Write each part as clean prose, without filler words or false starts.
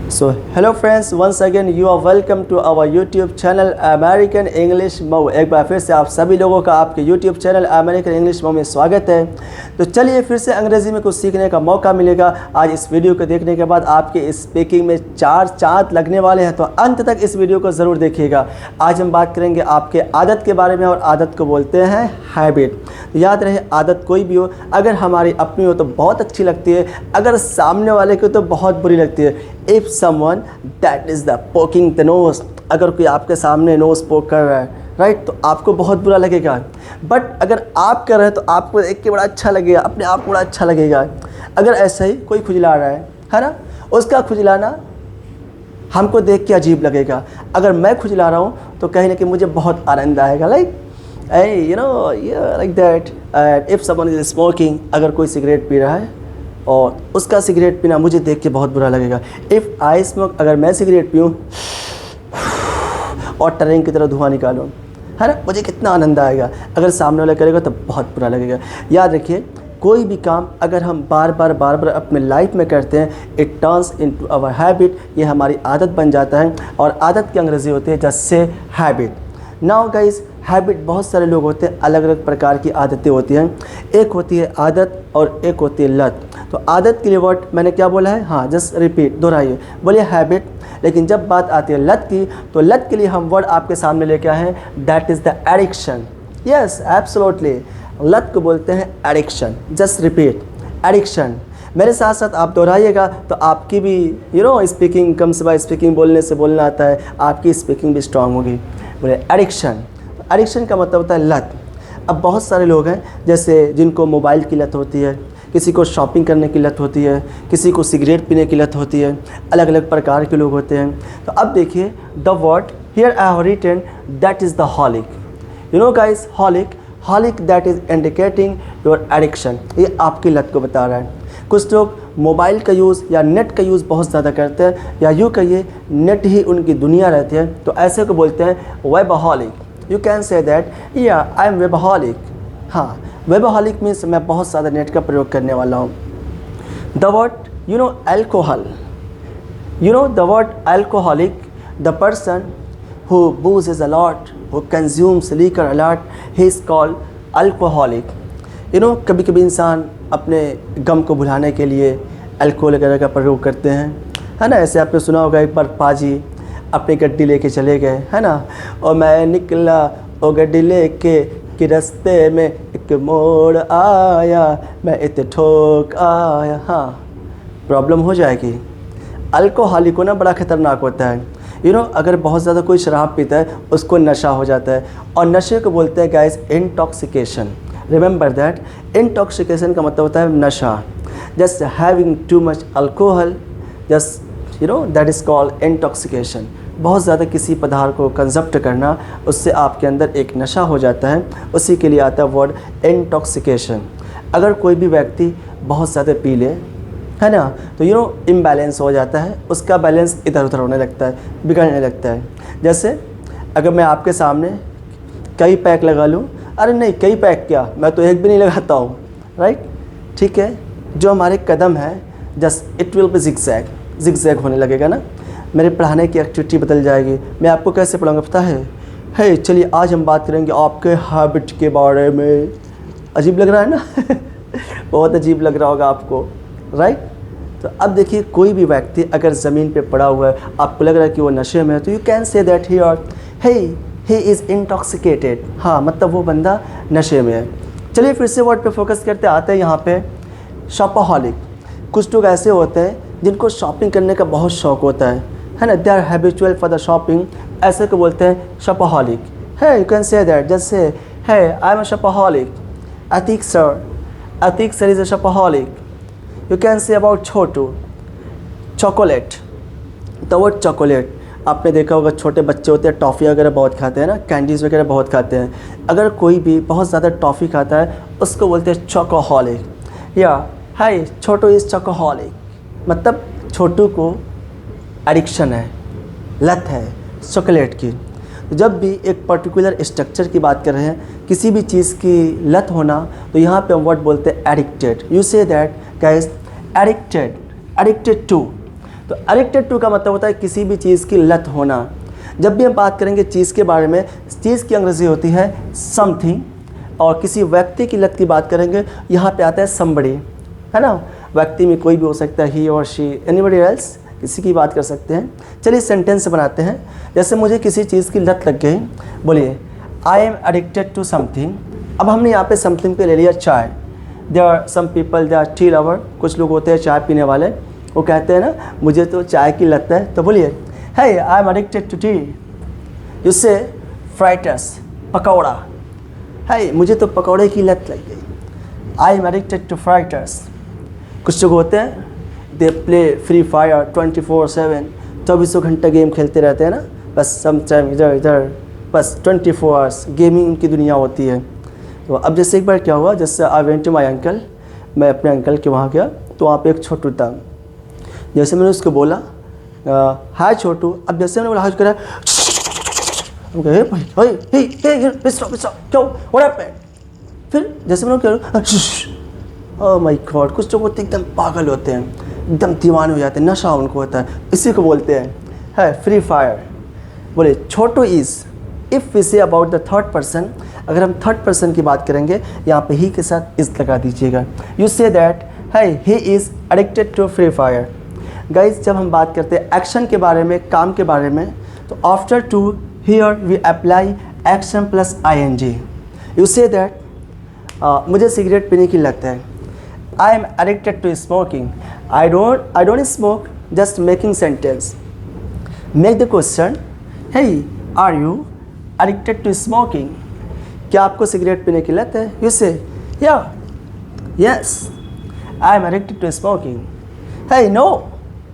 So hello friends, once again you are welcome to our YouTube channel American English Mau. एक बार फिर से आप सभी लोगों का आपके YouTube channel American English Mau में स्वागत है। तो चलिए फिर से अंग्रेज़ी में कुछ सीखने का मौका मिलेगा। आज इस वीडियो को देखने के बाद आपके स्पीकिंग में 4 चाँद लगने वाले हैं, तो अंत तक इस वीडियो को ज़रूर देखिएगा। आज हम बात करेंगे आपके आदत के बारे में, और आदत को बोलते हैं हैबिट। तो याद रहे, आदत कोई भी हो, अगर हमारी अपनी हो तो बहुत अच्छी लगती है, अगर सामने वाले को तो बहुत बुरी लगती है। If someone that is the poking the nose, अगर कोई आपके सामने नोज़ पोक कर रहा है, राइट, तो आपको बहुत बुरा लगेगा। बट अगर आप कर रहे हैं तो आपको देख के बड़ा अच्छा लगेगा, अपने आप को बड़ा अच्छा लगेगा। अगर ऐसा ही कोई खुजला रहा है ना, उसका खुजलाना हमको देख के अजीब लगेगा। अगर मैं खुजला रहा हूँ तो कहीं ना कहीं मुझे बहुत आनंद आएगा, like that. If someone is smoking, अगर कोई सिगरेट पी रहा है और उसका सिगरेट पीना मुझे देख के बहुत बुरा लगेगा। इफ़ आई स्मोक, अगर मैं सिगरेट पीऊँ और ट्रेन की तरह धुआं निकालूँ, है ना, मुझे कितना आनंद आएगा। अगर सामने वाला करेगा तो बहुत बुरा लगेगा। याद रखिए, कोई भी काम अगर हम बार बार अपने लाइफ में करते हैं, it turns into our habit, ये हमारी आदत बन जाता है। और आदत की अंग्रेज़ी होती है जैसे हैबिट। नाउ गाइस, हैबिट बहुत सारे लोग होते हैं, अलग अलग प्रकार की आदतें होती हैं। एक होती है आदत और एक होती है लत। तो आदत के लिए वर्ड मैंने क्या बोला है, हाँ, जस्ट रिपीट, दोहराइए, बोलिए हैबिट। लेकिन जब बात आती है लत की, तो लत के लिए हम वर्ड आपके सामने लेके आए हैं, that is the addiction. Yes, absolutely, लत को बोलते हैं एडिक्शन। Just repeat, addiction. मेरे साथ साथ आप दोहराइएगा तो आपकी भी स्पीकिंग, कम से बाय स्पीकिंग बोलने से बोलना आता है, आपकी स्पीकिंग भी स्ट्रांग होगी। बोले एडिक्शन। एडिक्शन का मतलब होता है लत। अब बहुत सारे लोग हैं जैसे जिनको मोबाइल की लत होती है, किसी को शॉपिंग करने की लत होती है, किसी को सिगरेट पीने की लत होती है, अलग अलग प्रकार के लोग होते हैं। तो अब देखिए, the word here I have written, that is the holic. You know guys, holic that is indicating your addiction. ये आपकी लत को बता रहा है। कुछ लोग मोबाइल का यूज़ या नेट का यूज़ बहुत ज़्यादा करते हैं, या यूँ कहिए नेट ही उनकी दुनिया रहती है, तो ऐसे को बोलते हैं वेबहॉलिक। यू कैन से दैट, या आई एम वेबहॉलिक। हाँ, वेबहॉलिक मीन्स मैं बहुत ज़्यादा नेट का प्रयोग करने वाला हूँ। The word alcohol, the word alcoholic, the person who boozes a lot, who consumes liquor a lot, he is called alcoholic. कभी कभी इंसान अपने गम को भुलाने के लिए अल्कोहल वगैरह का प्रयोग करते हैं, है ना। ऐसे आपने सुना होगा, एक बार पाजी अपनी गड्डी लेके चले गए, है ना, और मैं निकला और गड्डी लेके कि रास्ते में एक मोड़ आया, मैं इत ठोक आया। हाँ, प्रॉब्लम हो जाएगी। अल्कोहलिक को ना बड़ा ख़तरनाक होता है। अगर बहुत ज़्यादा कोई शराब पीता है, उसको नशा हो जाता है, और नशे को बोलते हैं guys intoxication. Remember that, intoxication का मतलब होता है नशा। Just having too much alcohol, just that is called intoxication. बहुत ज़्यादा किसी पदार्थ को कंजप्ट करना, उससे आपके अंदर एक नशा हो जाता है, उसी के लिए आता है वर्ड इंटॉक्सिकेशन। अगर कोई भी व्यक्ति बहुत ज़्यादा पी ले, है ना, तो इम्बैलेंस हो जाता है, उसका बैलेंस इधर उधर होने लगता है, बिगड़ने लगता है। जैसे अगर मैं आपके सामने कई पैक लगा लूँ, अरे नहीं, कई पैक क्या, मैं तो एक भी नहीं लगाता हूँ, राइट, ठीक है। जो हमारे कदम है, just it will be zigzag होने लगेगा ना। मेरे पढ़ाने की एक्टिविटी बदल जाएगी। मैं आपको कैसे पढ़ाऊँगा पता है? चलिए आज हम बात करेंगे आपके हैबिट के बारे में। अजीब लग रहा है ना बहुत अजीब लग रहा होगा आपको, राइट। तो अब देखिए, कोई भी व्यक्ति अगर ज़मीन पे पड़ा हुआ है, आपको लग रहा है कि वो नशे में है, तो you can say that he is intoxicated. हाँ, मतलब वो बंदा नशे में है। चलिए फिर से वर्ड पे फोकस करते आते हैं यहाँ पे, शॉपहॉलिक। कुछ लोग ऐसे होते हैं जिनको शॉपिंग करने का बहुत शौक़ होता है ना, they are habitual for the shopping, ऐसे को बोलते हैं shopaholic. You can say that, just say I am a shopaholic. Ateeq sir is a shopaholic. You can say about Chhotu, chocolate. The word chocolate, आपने देखा होगा छोटे बच्चे होते हैं, टॉफ़ी वगैरह बहुत खाते हैं ना, कैंडीज़ वगैरह बहुत खाते हैं। अगर कोई भी बहुत ज़्यादा टॉफ़ी खाता है, उसको बोलते हैं चॉकोहॉलिक। या हाय, छोटू इज़ चॉकोहॉलिक, मतलब छोटू को एडिक्शन है, लत है चॉकलेट की। जब भी एक पर्टिकुलर स्ट्रक्चर की बात कर रहे हैं, किसी भी चीज़ की लत होना, तो यहाँ पे हम वर्ड बोलते हैं addicted. You say that guys, addicted to. तो एडिक्टेड टू का मतलब होता है किसी भी चीज़ की लत होना। जब भी हम बात करेंगे चीज़ के बारे में, चीज़ की अंग्रेजी होती है समथिंग, और किसी व्यक्ति की लत की बात करेंगे यहाँ पे आता है somebody, है ना। व्यक्ति में कोई भी हो सकता है, ही और शी, एनीबडी एल्स, किसी की बात कर सकते हैं। चलिए सेंटेंस बनाते हैं। जैसे मुझे किसी चीज़ की लत लग गई, बोलिए I am addicted to something. अब हमने यहाँ पे समथिंग पे ले लिया चाय। There are some people, they are tea lover, कुछ लोग होते हैं चाय पीने वाले, वो कहते हैं ना मुझे तो चाय की लत है। तो बोलिए hey I am addicted to tea. You say fritters, pakora, hey मुझे तो पकौड़े की लत लग गई, आई एम एडिक्टेड टू फ्राइटर्स। कुछ लोग होते हैं दे प्ले फ्री फायर 24/7, 24 घंटा गेम खेलते रहते हैं ना, बस सम टाइम इधर इधर, बस 24 आवर्स गेमिंग उनकी दुनिया होती है। तो अब जैसे एक बार क्या हुआ, जैसे I went to my uncle, मैं अपने अंकल के वहाँ गया, तो वहाँ पे एक छोटू था। जैसे मैंने उसको बोला हाय छोटू, अब जैसे मैंने बोला हाय करा, क्यों फिर जैसे मैंने क्या, ओह माय गॉड, कुछ लोग होते एकदम पागल होते हैं, एकदम दीवाने हो जाते हैं, नशा उनको होता है, इसी को बोलते हैं है फ्री फायर। बोले Chhotu is, if we say about the third person, अगर हम थर्ड पर्सन की बात करेंगे यहाँ पे ही के साथ इज़ लगा दीजिएगा। यू से दैट है he is addicted to free fire. Guys जब हम बात करते हैं एक्शन के बारे में, काम के बारे में, तो after to here we apply action plus ing। You say that मुझे सिगरेट पीने की लत है, I am addicted to smoking. I don't smoke, just making sentence. Make the question, hey are you addicted to smoking, क्या आपको cigarette पीने की लत है? यू से या yes I am addicted to smoking. hey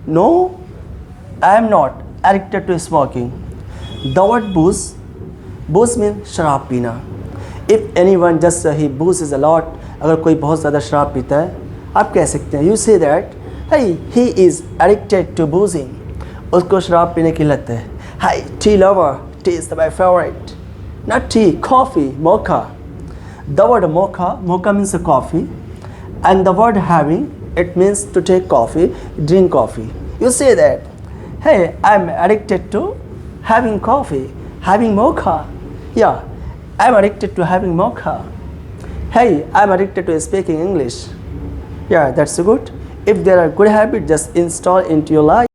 no I am not addicted to smoking। the word booze means शराब पीना। if anyone just he boozes a lot, अगर कोई बहुत ज़्यादा शराब पीता है, आप कह सकते हैं, you say that hey he is addicted to boozing, उसको शराब पीने की लत है। hey tea lover, tea is my favorite, not tea, coffee, mocha। the word mocha means a coffee, and the word having, it means to take coffee, drink coffee। you say that hey I'm addicted to having coffee, having mocha, yeah I'm addicted to having mocha। hey I'm addicted to speaking English, yeah that's good। if there are good habits, just install into your life।